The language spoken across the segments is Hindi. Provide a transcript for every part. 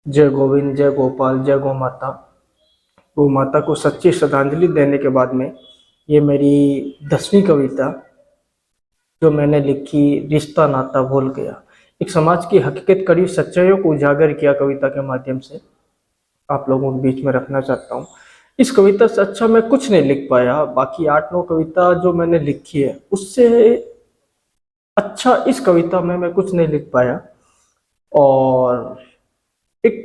जय गोविंद, जय गोपाल, जय गौ माता। गौ माता को सच्ची श्रद्धांजलि देने के बाद में ये मेरी 10वीं कविता जो मैंने लिखी, रिश्ता नाता भूल गया। एक समाज की हकीकत, कड़ी सच्चाइयों को उजागर किया कविता के माध्यम से आप लोगों के बीच में रखना चाहता हूँ। इस कविता से अच्छा मैं कुछ नहीं लिख पाया। बाकी 8-9 कविता जो मैंने लिखी है उससे अच्छा इस कविता में मैं कुछ नहीं लिख पाया। और एक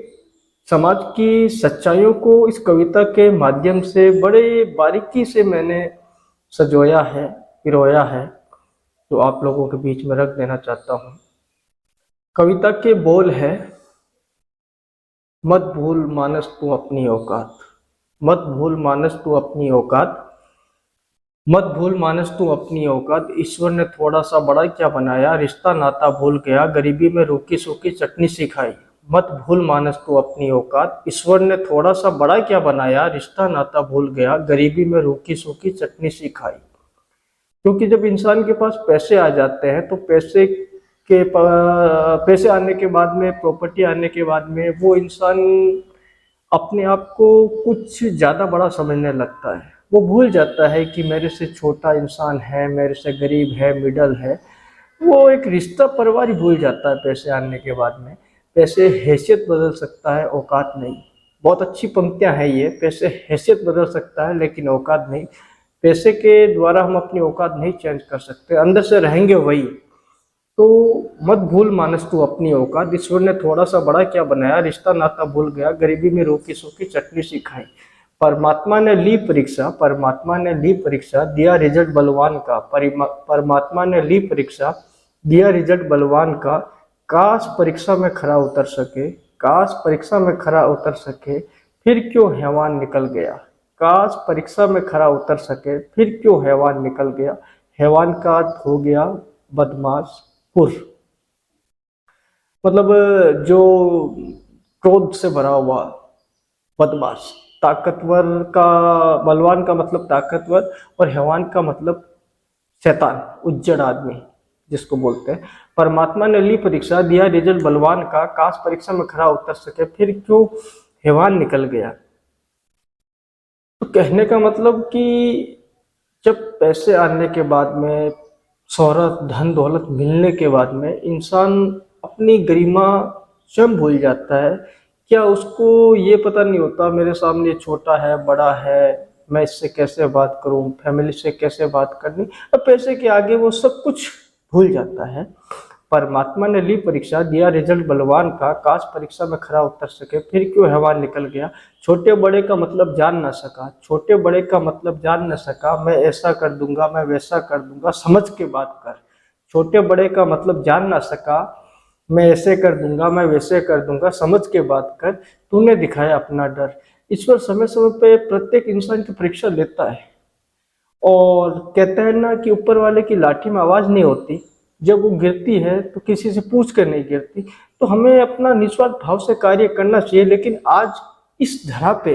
समाज की सच्चाइयों को इस कविता के माध्यम से बड़े बारीकी से मैंने सजोया है, पिरोया है, जो आप लोगों के बीच में रख देना चाहता हूँ। कविता के बोल है, मत भूल मानस तू अपनी औकात। मत भूल मानस तू अपनी औकात। मत भूल मानस तू अपनी औकात। ईश्वर ने थोड़ा सा बड़ा क्या बनाया, रिश्ता नाता भूल गया, गरीबी में रूखी सूखी चटनी सिखाई। मत भूल मानस तू अपनी औकात। ईश्वर ने थोड़ा सा बड़ा क्या बनाया, रिश्ता नाता भूल गया, गरीबी में रूखी सूखी चटनी सिखाई। क्योंकि जब इंसान के पास पैसे आ जाते हैं तो पैसे आने के बाद में, प्रॉपर्टी आने के बाद में, वो इंसान अपने आप को कुछ ज़्यादा बड़ा समझने लगता है। वो भूल जाता है कि मेरे से छोटा इंसान है, मेरे से गरीब है, मिडल है। वो एक रिश्ता परिवार ही भूल जाता है पैसे आने के बाद में। पैसे हैसियत बदल सकता है, औकात नहीं। बहुत अच्छी पंक्तियां हैं ये। पैसे हैसियत बदल सकता है लेकिन औकात नहीं। पैसे के द्वारा हम अपनी औकात नहीं चेंज कर सकते, अंदर से रहेंगे वही। तो मत भूल मानस तू अपनी औकात। ईश्वर ने थोड़ा सा बड़ा क्या बनाया, रिश्ता नाता भूल गया, गरीबी में रूखी सूखी चटनी सी खाई। परमात्मा ने ली परीक्षा, परमात्मा ने ली परीक्षा, दिया रिजल्ट बलवान का। परमात्मा ने ली परीक्षा, दिया रिजल्ट बलवान का। काश परीक्षा में खरा उतर सके, काश परीक्षा में खरा उतर सके, फिर क्यों हैवान निकल गया। काश परीक्षा में खरा उतर सके, फिर क्यों हैवान निकल गया। हैवान का अर्थ हो गया बदमाश, पुर। मतलब जो क्रोध से भरा हुआ, बदमाश। ताकतवर का, बलवान का मतलब ताकतवर, और हैवान का मतलब शैतान, उज्जड़ आदमी जिसको बोलते हैं। परमात्मा ने ली परीक्षा, दिया रिजल्ट बलवान का। काश परीक्षा में खरा उतर सके, फिर क्यों हैवान निकल गया। तो कहने का मतलब कि जब पैसे आने के बाद में, शोहरत, धन दौलत मिलने के बाद में, इंसान अपनी गरिमा स्वयं भूल जाता है। क्या उसको ये पता नहीं होता मेरे सामने छोटा है, बड़ा है, मैं इससे कैसे बात करूं, फैमिली से कैसे बात करनी। अब पैसे के आगे वो सब कुछ भूल जाता है। परमात्मा ने ली परीक्षा, दिया रिजल्ट बलवान का। काश परीक्षा में खरा उतर सके, फिर क्यों हैवान निकल गया। छोटे बड़े का मतलब जान ना सका, छोटे बड़े का मतलब जान ना सका, मैं ऐसा कर दूंगा, मैं वैसा कर दूंगा, समझ के बात कर। छोटे बड़े का मतलब जान ना सका, मैं ऐसे कर दूंगा, मैं वैसे कर दूंगा, समझ के बात कर, तूने दिखाया अपना डर। ईश्वर समय समय पे प्रत्येक इंसान की परीक्षा लेता है। और कहते हैं ना कि ऊपर वाले की लाठी में आवाज नहीं होती, जब वो गिरती है तो किसी से पूछ कर नहीं गिरती। तो हमें अपना निस्वार्थ भाव से कार्य करना चाहिए। लेकिन आज इस धरा पे,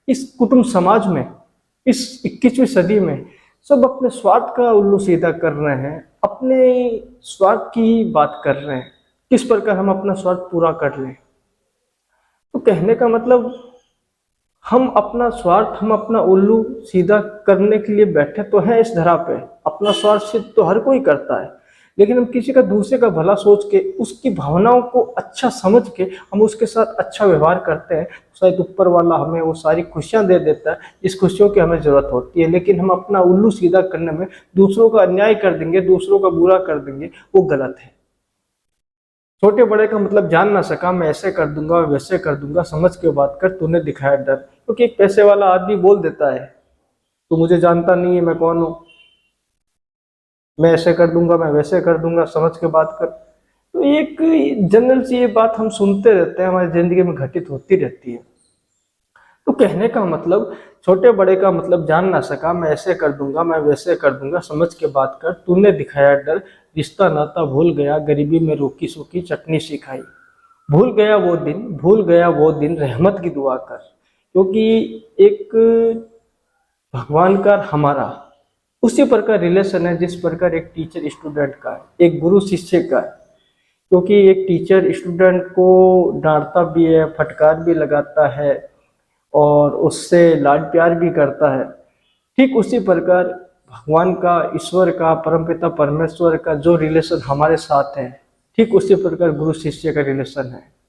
इस कुटुंब समाज में, इस 21वीं सदी में सब अपने स्वार्थ का उल्लू सीधा कर रहे हैं, अपने स्वार्थ की ही बात कर रहे हैं, किस प्रकार हम अपना स्वार्थ पूरा कर लें। तो कहने का मतलब, हम अपना स्वार्थ, हम अपना उल्लू सीधा करने के लिए बैठे तो हैं इस धरा पे। अपना स्वार्थ सिद्ध तो हर कोई करता है, लेकिन हम किसी का, दूसरे का भला सोच के, उसकी भावनाओं को अच्छा समझ के हम उसके साथ अच्छा व्यवहार करते हैं, शायद ऊपर वाला हमें वो सारी खुशियां दे देता है जिस खुशियों की हमें जरूरत होती है। लेकिन हम अपना उल्लू सीधा करने में दूसरों का अन्याय कर देंगे, दूसरों का बुरा कर देंगे, वो गलत है। छोटे बड़े का मतलब जान ना सका, मैं ऐसे कर दूंगा, वैसे कर दूंगा, समझ के बात कर, तूने दिखाया डर। क्योंकि एक पैसे वाला आदमी बोल देता है, तू मुझे जानता नहीं है, मैं कौन हूँ, मैं ऐसे कर दूंगा, मैं वैसे कर दूंगा, समझ के बात कर। तो एक जनरल सी ये बात हम सुनते रहते हैं, हमारी जिंदगी में घटित होती रहती है। तो कहने का मतलब, छोटे बड़े का मतलब जान ना सका, मैं ऐसे कर दूंगा, मैं वैसे कर दूंगा, समझ के बात कर, तूने दिखाया डर। रिश्ता नाता भूल गया, गरीबी में रूखी सूखी चटनी सिखाई। भूल गया वो दिन, भूल गया वो दिन, रहमत की दुआ कर। क्योंकि एक भगवान का हमारा उसी प्रकार रिलेशन है जिस प्रकार एक टीचर स्टूडेंट का है, एक गुरु शिष्य का है। क्योंकि एक टीचर स्टूडेंट को डांटता भी है, फटकार भी लगाता है और उससे लाड प्यार भी करता है। ठीक उसी प्रकार भगवान का, ईश्वर का, परमपिता परमेश्वर का जो रिलेशन हमारे साथ है, ठीक उसी प्रकार गुरु शिष्य का रिलेशन है।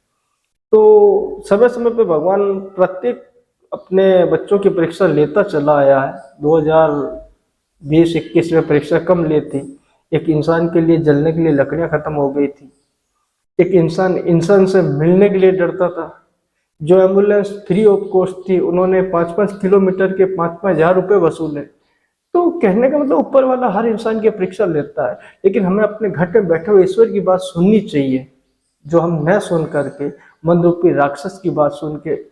तो समय समय पे भगवान प्रत्येक अपने बच्चों की परीक्षा लेता चला आया है। 2020-21 में परीक्षा कम ली थी। एक इंसान के लिए जलने के लिए लकड़ियां खत्म हो गई थी। एक इंसान इंसान से मिलने के लिए डरता था। जो एम्बुलेंस फ्री ऑफ कॉस्ट थी, उन्होंने 5-5 किलोमीटर के 5-5 हज़ार रुपये वसूले। तो कहने का मतलब ऊपर वाला हर इंसान की परीक्षा लेता है, लेकिन हमें अपने घर पे बैठे हुए ईश्वर की बात सुननी चाहिए। जो हम न सुन करके मन रूपी राक्षस की बात सुन के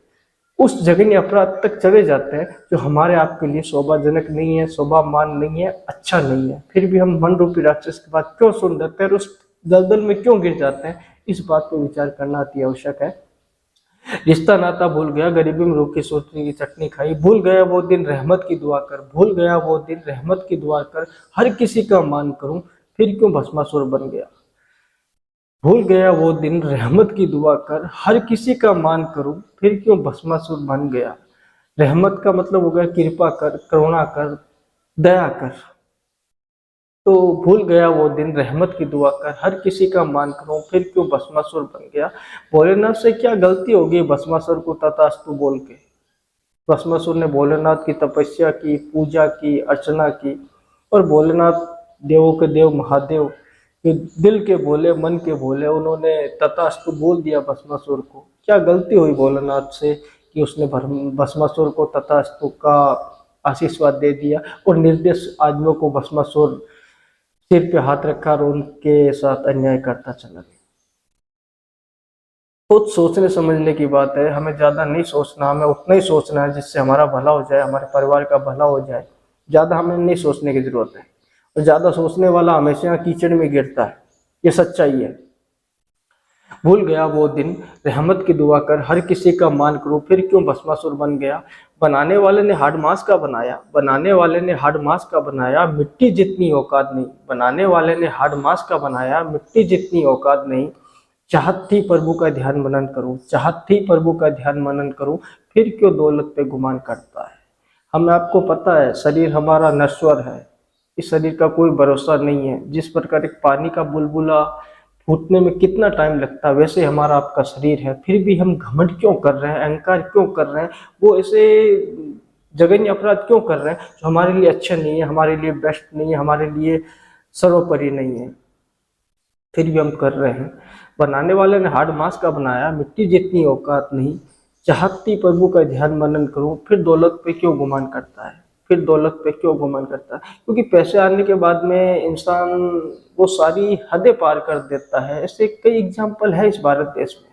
उस जघन्य अपराध तक चले जाते हैं जो हमारे आप के लिए शोभाजनक नहीं है, शोभामान नहीं है, अच्छा नहीं है। फिर भी हम मन रूपी राक्षस की बात क्यों सुन लेते हैं और उस दलदल में क्यों गिर जाते हैं, इस बात पर विचार करना अति आवश्यक है। रिश्ता नाता भूल गया, गरीबी में रोटी सोचने की चटनी खाई, भूल गया वो दिन रहमत की दुआ कर, भूल गया वो दिन रहमत की दुआ कर, हर किसी का मान करूं फिर क्यों भस्मासुर बन गया। भूल गया वो दिन रहमत की दुआ कर, हर किसी का मान करूं फिर क्यों भस्मासुर बन गया। रहमत का मतलब हो गया कृपा कर, करुणा कर, दया कर। तो भूल गया वो दिन रहमत की दुआ कर, हर किसी का मान करूं फिर क्यों भस्मासुर बन गया। भोलेनाथ से क्या गलती होगी भस्मासुर को तथास्तु बोल के। भस्मासुर ने भोलेनाथ की तपस्या की, पूजा की, अर्चना की, और भोलेनाथ देवों के देव महादेव जो दिल के भोले, मन के भोले, उन्होंने तथास्तु बोल दिया भस्मासुर को। क्या गलती हुई भोलेनाथ से कि उसने भस्मासुर को तथास्तु का आशीर्वाद दे दिया और निर्देश आदमियों को भस्मासुर सिर पे हाथ रखा और उनके साथ अन्याय करता चला गया। खुद सोचने समझने की बात है। हमें ज्यादा नहीं सोचना, हमें उतना ही सोचना है जिससे हमारा भला हो जाए, हमारे परिवार का भला हो जाए। ज्यादा हमें नहीं सोचने की जरूरत है, और ज्यादा सोचने वाला हमेशा कीचड़ में गिरता है, ये सच्चाई है। भूल गया वो दिन रहमत की दुआ कर, हर किसी का मान करूं फिर क्यों भस्मासुर बन गया। बनाने वाले ने हाड मास का बनाया, बनाने वाले ने हाड मास का बनाया, मिट्टी जितनी औकात नहीं। बनाने वाले ने हाड मास का बनाया, मिट्टी जितनी औकात नहीं। चाहत थी प्रभु का ध्यान मनन करूं, चाहत थी प्रभु का ध्यान मनन करूं, फिर क्यों दौलत पे गुमान करता है। हमें आपको पता है शरीर हमारा नश्वर है, इस शरीर का कोई भरोसा नहीं है। जिस प्रकार एक पानी का बुलबुला फूटने में कितना टाइम लगता है, वैसे हमारा आपका शरीर है। फिर भी हम घमंड क्यों कर रहे हैं, अहंकार क्यों कर रहे हैं, वो ऐसे जघन्य अपराध क्यों कर रहे हैं जो हमारे लिए अच्छे नहीं है, हमारे लिए बेस्ट नहीं है, हमारे लिए सर्वोपरि नहीं है, फिर भी हम कर रहे हैं। बनाने वाले ने हाड मास का बनाया, मिट्टी जितनी औकात नहीं। चाहती प्रभु का ध्यान मनन करूं फिर दौलत पे क्यों गुमान करता है, फिर दौलत पे क्यों गुमान करता है। क्योंकि पैसे आने के बाद में इंसान वो सारी हदें पार कर देता है। ऐसे कई एग्जाम्पल है इस भारत देश में।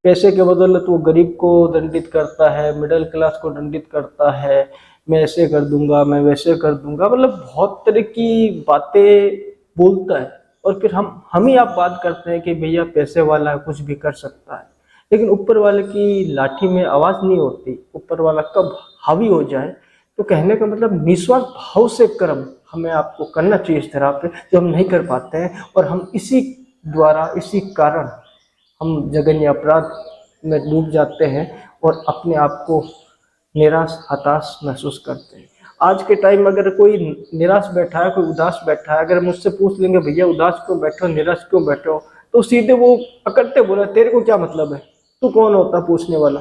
पैसे के बदौलत वो गरीब को दंडित करता है, मिडिल क्लास को दंडित करता है। मैं ऐसे कर दूंगा, मैं वैसे कर दूंगा, मतलब बहुत तरह की बातें बोलता है। और फिर हम ही आप बात करते हैं कि भैया पैसे वाला है, कुछ भी कर सकता है। लेकिन ऊपर वाले की लाठी में आवाज नहीं होती। ऊपर वाला कब हावी हो जाए, तो कहने का मतलब निस्वार्थ भाव से कर्म हमें आपको करना चाहिए इस तरह पे, जो हम नहीं कर पाते हैं। और हम इसी द्वारा, इसी कारण हम जघन्य अपराध में डूब जाते हैं और अपने आप को निराश, हताश महसूस करते हैं। आज के टाइम में अगर कोई निराश बैठा है, कोई उदास बैठा है, अगर मुझसे पूछ लेंगे भैया उदास क्यों बैठे हो, निराश क्यों बैठे हो, तो सीधे वो पकड़ते बोला तेरे को क्या मतलब है, तू कौन होता पूछने वाला।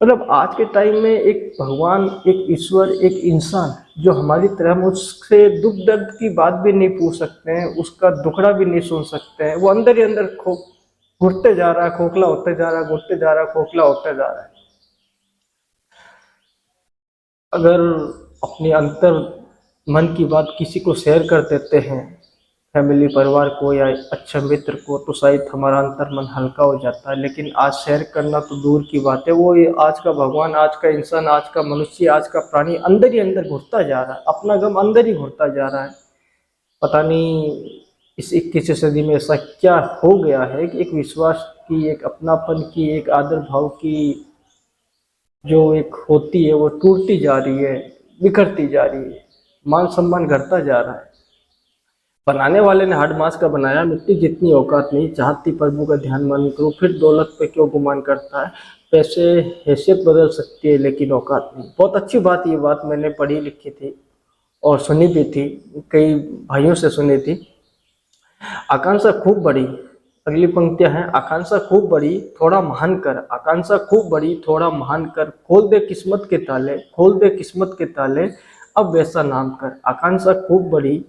मतलब आज के टाइम में एक भगवान, एक ईश्वर, एक इंसान जो हमारी तरह हम उससे दुख दर्द की बात भी नहीं पूछ सकते हैं, उसका दुखड़ा भी नहीं सुन सकते हैं। वो अंदर ही अंदर घुटते जा रहा है, खोखला होते जा रहा है, घुटते जा रहा है, खोखला होते जा रहा है। अगर अपने अंतर मन की बात किसी को शेयर कर देते हैं, फैमिली, परिवार को या अच्छे मित्र को, तो शायद हमारा अंतर मन हल्का हो जाता है। लेकिन आज शेयर करना तो दूर की बात है, वो ये आज का भगवान, आज का इंसान, आज का मनुष्य, आज का प्राणी अंदर ही अंदर घुटता जा रहा है, अपना गम अंदर ही घुटता जा रहा है। पता नहीं इस 21वीं सदी में ऐसा क्या हो गया है कि एक विश्वास की, एक अपनापन की, एक आदर भाव की जो एक होती है वो टूटती जा रही है, बिखरती जा रही है, मान सम्मान घटता जा रहा है। बनाने वाले ने हाड़ मास का बनाया, मिट्टी जितनी औकात नहीं, चाहती प्रभु का ध्यान मन करो, फिर दौलत पे क्यों गुमान करता है, पैसे हैसियत बदल सकती है लेकिन औकात नहीं। बहुत अच्छी बात, ये बात मैंने पढ़ी लिखी थी और सुनी भी थी, कई भाइयों से सुनी थी। आकांक्षा खूब बड़ी, अगली पंक्तियां हैं, आकांक्षा खूब बड़ी थोड़ा महान कर, आकांक्षा खूब बड़ी थोड़ा महान कर, खोल दे किस्मत के ताले, खोल दे किस्मत के ताले, अब वैसा नाम कर। आकांक्षा खूब बड़ी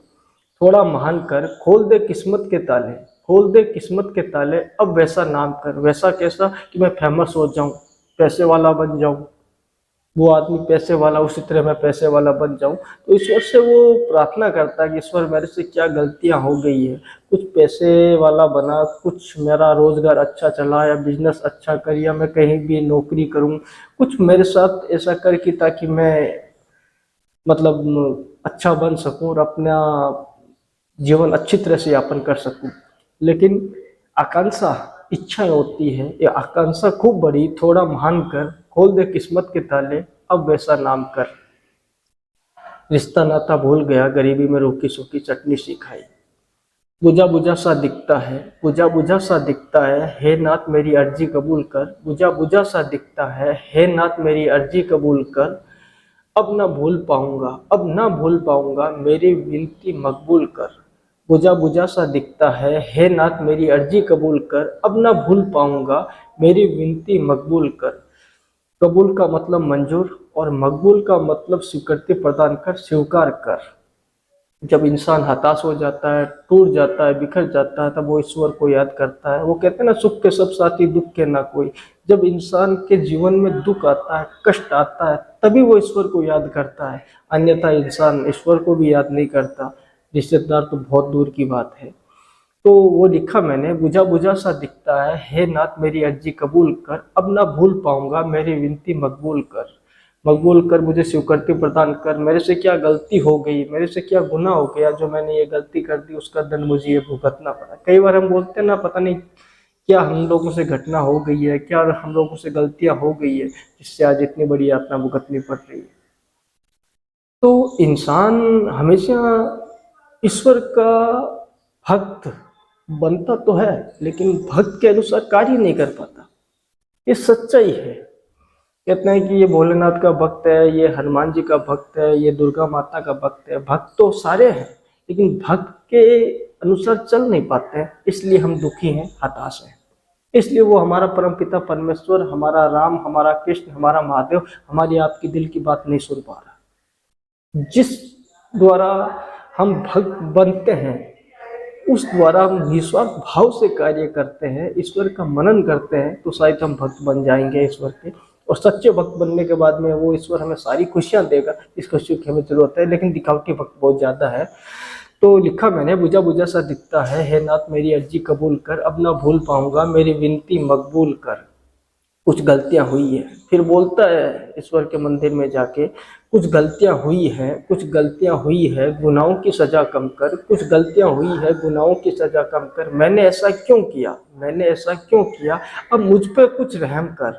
थोड़ा महान कर, खोल दे किस्मत के ताले, खोल दे किस्मत के ताले, अब वैसा नाम कर। वैसा कैसा कि मैं फेमस हो जाऊं, पैसे वाला बन जाऊं, वो आदमी पैसे वाला, उसी तरह मैं पैसे वाला बन जाऊं। तो ईश्वर से वो प्रार्थना करता है कि ईश्वर मेरे से क्या गलतियां हो गई है, कुछ पैसे वाला बना, कुछ मेरा रोजगार अच्छा चला, या बिजनेस अच्छा कर, या मैं कहीं भी नौकरी करूं, कुछ मेरे साथ ऐसा कर कि ताकि मैं मतलब अच्छा बन सकूं और अपना जीवन अच्छी तरह से यापन कर सकूं। लेकिन आकांक्षा इच्छा होती है, ये आकांक्षा खूब बड़ी थोड़ा महान कर, खोल दे किस्मत के ताले, अब वैसा नाम कर। रिश्ता नाता भूल गया, गरीबी में रूखी सूखी चटनी सी खाई। बुझा बुझा सा दिखता है, बुझा बुझा सा दिखता है, हे नाथ मेरी अर्जी कबूल कर। बुझा बुझा सा दिखता है, हे नाथ मेरी अर्जी कबूल कर। अब ना भूल पाऊंगा, अब ना भूल पाऊंगा, मेरी विनती मकबूल कर। बुझा बुझा सा दिखता है, हे नाथ मेरी अर्जी कबूल कर। अब ना भूल पाऊंगा, मेरी विनती मकबूल कर। कबूल का मतलब मंजूर और मकबूल का मतलब स्वीकृति प्रदान कर, स्वीकार कर। जब इंसान हताश हो जाता है, टूट जाता है, बिखर जाता है, तब वो ईश्वर को याद करता है। वो कहते हैं ना, सुख के सब साथी दुख के ना कोई। जब इंसान के जीवन में दुख आता है, कष्ट आता है, तभी वो ईश्वर को याद करता है, अन्यथा इंसान ईश्वर को भी याद नहीं करता, रिश्तेदार तो बहुत दूर की बात है। तो वो लिखा मैंने, बुझा बुझा सा दिखता है, हे नाथ मेरी अर्जी कबूल कर। अब ना भूल पाऊंगा, मेरी विनती मकबूल कर। मकबूल कर, मुझे स्वीकृति प्रदान कर। मेरे से क्या गलती हो गई, मेरे से क्या गुनाह हो गया, जो मैंने ये गलती कर दी, उसका दंड मुझे ये भुगतना पड़ा। कई बार हम बोलते हैं ना, पता नहीं क्या हम लोगों से घटना हो गई है, क्या हम लोगों से गलतियां हो गई है, जिससे आज इतनी बड़ी यातना भुगतनी पड़ रही है। तो इंसान हमेशा ईश्वर का भक्त बनता तो है, लेकिन भक्त के अनुसार कार्य नहीं कर पाता। ये सच्चाई है। कहते हैं कि ये भोलेनाथ का भक्त है, ये हनुमान जी का भक्त है, ये दुर्गा माता का भक्त है। भक्त तो सारे हैं, लेकिन भक्त के अनुसार चल नहीं पाते हैं, इसलिए हम दुखी हैं, हताश हैं। इसलिए वो हमारा परम पिता परमेश्वर, हमारा राम, हमारा कृष्ण, हमारा महादेव हमारी आपकी दिल की बात नहीं सुन पा रहा। जिस द्वारा हम भक्त बनते हैं, उस द्वारा हम निस्वार्थ भाव से कार्य करते हैं, ईश्वर का मनन करते हैं, तो शायद हम भक्त बन जाएंगे ईश्वर के। और सच्चे भक्त बनने के बाद में वो ईश्वर हमें सारी खुशियां देगा, इस खुशी की हमें जरूरत है। लेकिन दिखावटी भक्त बहुत ज्यादा है। तो लिखा मैंने, बुझा बुझा सा दिखता है, हे नाथ मेरी अर्जी कबूल कर। अब ना भूल पाऊंगा, मेरी विनती मकबूल कर। कुछ गलतियां हुई है, फिर बोलता है ईश्वर के मंदिर में जाके, कुछ गलतियां हुई है, कुछ गलतियां हुई है, गुनाहों की सजा कम कर। कुछ गलतियां हुई है, गुनाहों की सजा कम कर। मैंने ऐसा क्यों किया, मैंने ऐसा क्यों किया, अब मुझ पे कुछ रहम कर।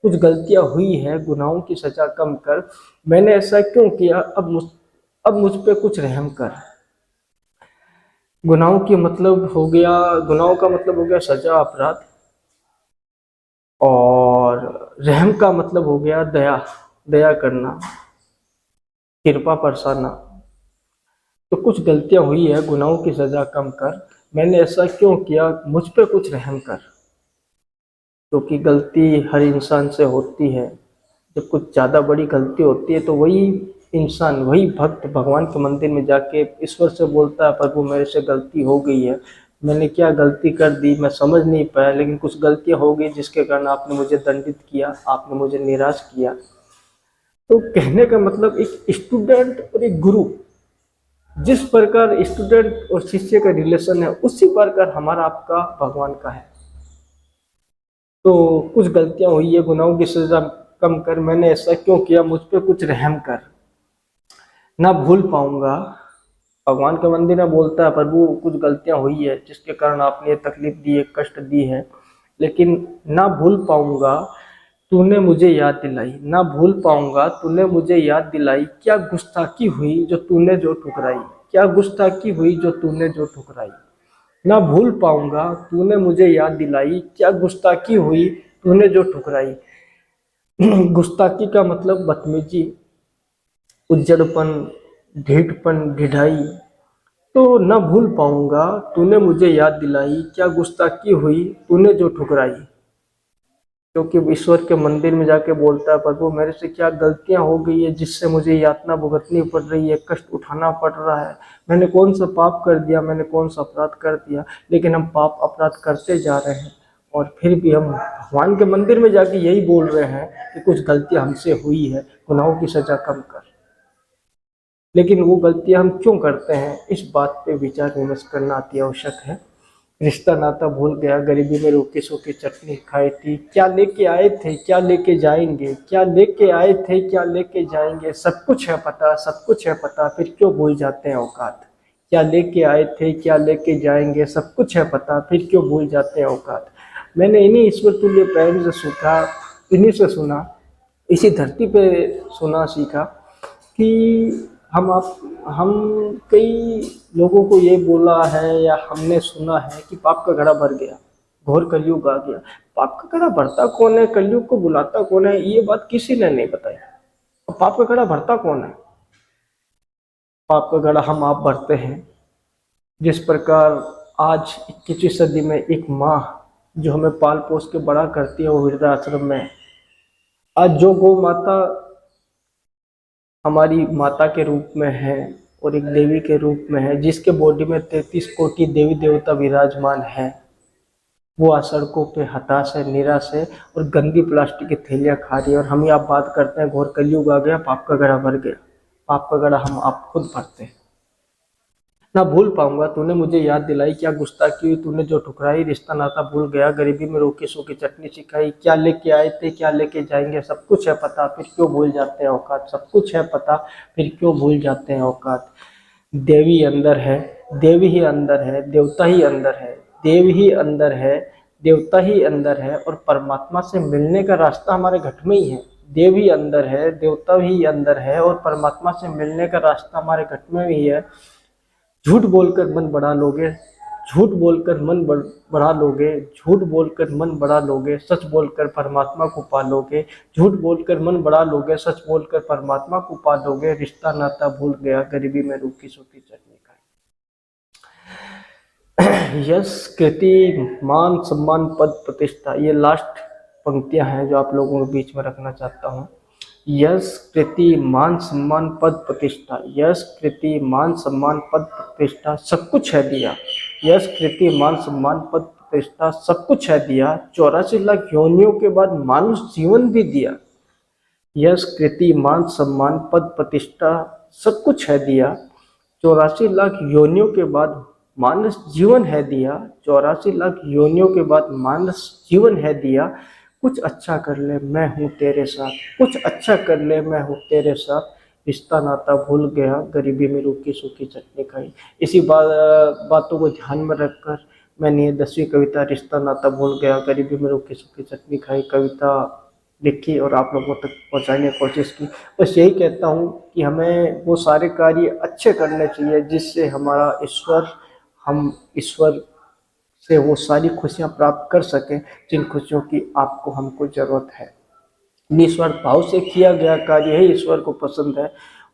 कुछ गलतियां हुई है, गुनाहों की सजा कम कर। मैंने ऐसा क्यों किया, अब मुझ पे कुछ रहम कर। गुनाहों की मतलब हो गया, गुनाहों का मतलब हो गया सजा, अपराध। और रहम का मतलब हो गया दया, दया करना, कृपा बरसाना। तो कुछ गलतियां हुई है, गुनाहों की सजा कम कर। मैंने ऐसा क्यों किया, मुझ पे कुछ रहम कर। क्योंकि गलती हर इंसान से होती है। जब कुछ ज़्यादा बड़ी गलती होती है, तो वही इंसान, वही भक्त भगवान के मंदिर में जाके ईश्वर से बोलता है, प्रभु मेरे से गलती हो गई है, मैंने क्या गलती कर दी, मैं समझ नहीं पाया, लेकिन कुछ गलतियां हो गई जिसके कारण आपने मुझे दंडित किया, आपने मुझे निराश किया। तो कहने का मतलब, एक स्टूडेंट और एक गुरु, जिस प्रकार स्टूडेंट और शिष्य का रिलेशन है, उसी प्रकार हमारा आपका भगवान का है। तो कुछ गलतियां हुई है, गुनाहों की सजा कम कर। मैंने ऐसा क्यों किया, मुझ पे कुछ रहम कर। ना भूल पाऊंगा, भगवान के मंदिर में बोलता है, प्रभु कुछ गलतियां हुई है जिसके कारण आपने ये तकलीफ दी है, कष्ट दी है, लेकिन ना भूल पाऊंगा, तूने मुझे याद दिलाई। ना भूल पाऊंगा, तूने मुझे याद दिलाई। क्या गुस्ताखी हुई जो तूने जो ठुकराई, क्या गुस्ताखी हुई जो तूने जो ठुकराई। ना भूल पाऊंगा तूने मुझे याद दिलाई, क्या गुस्ताखी हुई तूने जो ठुकराई। गुस्ताखी का मतलब बदतमीजी, उज्जड़पन, ढीठपन, ढिठाई। तो न भूल पाऊंगा तूने मुझे याद दिलाई, क्या गुस्ताखी हुई तूने जो ठुकराई। क्योंकि ईश्वर के मंदिर में जाके बोलता है, प्रभु मेरे से क्या गलतियां हो गई है जिससे मुझे यातना भुगतनी पड़ रही है, कष्ट उठाना पड़ रहा है। मैंने कौन सा पाप कर दिया, मैंने कौन सा अपराध कर दिया। लेकिन हम पाप अपराध करते जा रहे हैं और फिर भी हम भगवान के मंदिर में जाके यही बोल रहे हैं कि कुछ गलतियां हमसे हुई है, गुनाहों की सजा कम कर। लेकिन वो गलतियां हम क्यों करते हैं, इस बात पे विचार विमर्श करना अति आवश्यक है। रिश्ता नाता भूल गया, गरीबी में रोटी सूखी चटनी खाई थी, क्या लेके आए थे क्या लेके जाएंगे, क्या लेके आए थे क्या लेके जाएंगे। सब कुछ है पता, सब कुछ है पता, फिर क्यों भूल जाते हैं औकात। क्या लेके आए थे क्या लेके जाएंगे, सब कुछ है पता, फिर क्यों भूल जाते हैं औकात। मैंने इन्हीं ईश्वर तुल्य प्रेम से सीखा, इन्हीं से सुना, इसी धरती पे सुना सीखा कि हम कई लोगों को ये बोला है या हमने सुना है कि पाप का घड़ा भर गया, घोर कलयुग आ गया। पाप का घड़ा भरता कौन है, कलयुग को बुलाता कौन है, ये बात किसी ने नहीं बताई। और पाप का घड़ा भरता कौन है। पाप का घड़ा हम आप भरते हैं। जिस प्रकार आज 21वीं सदी में एक माँ जो हमें पाल पोस के बड़ा करती है वो वृद्धाश्रम में, आज जो गौ माता हमारी माता के रूप में है और एक देवी के रूप में है, जिसके बॉडी में 33 कोटि देवी देवता विराजमान है, वो आज सड़कों पे हताश है, निराश है और गंदी प्लास्टिक की थैलियां खा रही है। और हम यहाँ बात करते हैं घोर कलयुग आ गया, पाप का घड़ा भर गया। पाप का घड़ा हम आप खुद भरते हैं। ना भूल पाऊंगा तूने मुझे याद दिलाई, क्या गुस्ताखी हुई तूने जो ठुकराई। रिश्ता नाता भूल गया, गरीबी में रोकी सूखी चटनी सिखाई, क्या लेके आए थे क्या लेके जाएंगे। सब कुछ है पता, फिर क्यों भूल जाते हैं औकात। सब कुछ है पता, फिर क्यों भूल जाते हैं औकात। देवी अंदर है, देवी ही अंदर है, देवता ही अंदर है, देव ही अंदर है, देवता ही अंदर है और परमात्मा से मिलने का रास्ता हमारे घट में ही है। देव ही अंदर है, देवता ही अंदर है और परमात्मा से मिलने का रास्ता हमारे घट में ही है। झूठ बोलकर मन बढ़ा लोगे, झूठ बोलकर मन बढ़ा लोगे, झूठ बोलकर मन बढ़ा लोगे, सच बोलकर परमात्मा को पालोगे। झूठ बोलकर मन बढ़ा लोगे, सच बोलकर परमात्मा को पालोगे। रिश्ता नाता भूल गया, गरीबी में रूखी सूखी चटनी खाई। यश, कृति, मान, सम्मान, पद, प्रतिष्ठा, ये लास्ट पंक्तियां हैं जो आप लोगों के बीच में रखना चाहता हूँ। यश, कृति, मान, सम्मान, पद, प्रतिष्ठा। यश, कृति, मान, सम्मान, पद, प्रतिष्ठा, सब कुछ है दिया। यश, कृति, मान, सम्मान, पद, प्रतिष्ठा, सब कुछ है दिया। 84 लाख योनियों के बाद मानुष जीवन भी दिया। यश, कृति, मान, सम्मान, पद, प्रतिष्ठा, सब कुछ है दिया। 84 लाख योनियों के बाद मानस जीवन है दिया। 84 लाख योनियों के बाद मानस जीवन है दिया। कुछ अच्छा कर ले मैं हूँ तेरे साथ, कुछ अच्छा कर ले मैं हूँ तेरे साथ। रिश्ता नाता भूल गया, गरीबी में रूखी सूखी चटनी खाई। इसी बातों को ध्यान में रखकर मैंने ये 10वीं कविता रिश्ता नाता भूल गया, गरीबी में रूखी सूखी चटनी खाई कविता लिखी और आप लोगों तक पहुंचाने की कोशिश की। बस यही कहता हूँ कि हमें वो सारे कार्य अच्छे करने चाहिए जिससे हमारा हम ईश्वर से वो सारी खुशियाँ प्राप्त कर सकें जिन खुशियों की आपको हमको ज़रूरत है। निस्वार्थ भाव से किया गया कार्य ही ईश्वर को पसंद है।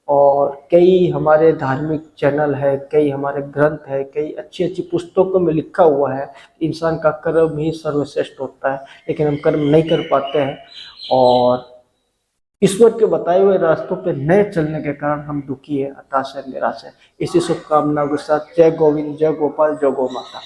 और कई हमारे धार्मिक चैनल है, कई हमारे ग्रंथ है, कई अच्छी अच्छी पुस्तकों में लिखा हुआ है इंसान का कर्म ही सर्वश्रेष्ठ होता है, लेकिन हम कर्म नहीं कर पाते हैं और ईश्वर के बताए हुए रास्तों पर न चलने के कारण हम दुखी है, हताश है, निराश है। इसी शुभकामनाओं के साथ जय गोविंद, जय गोपाल, जय गौ माता।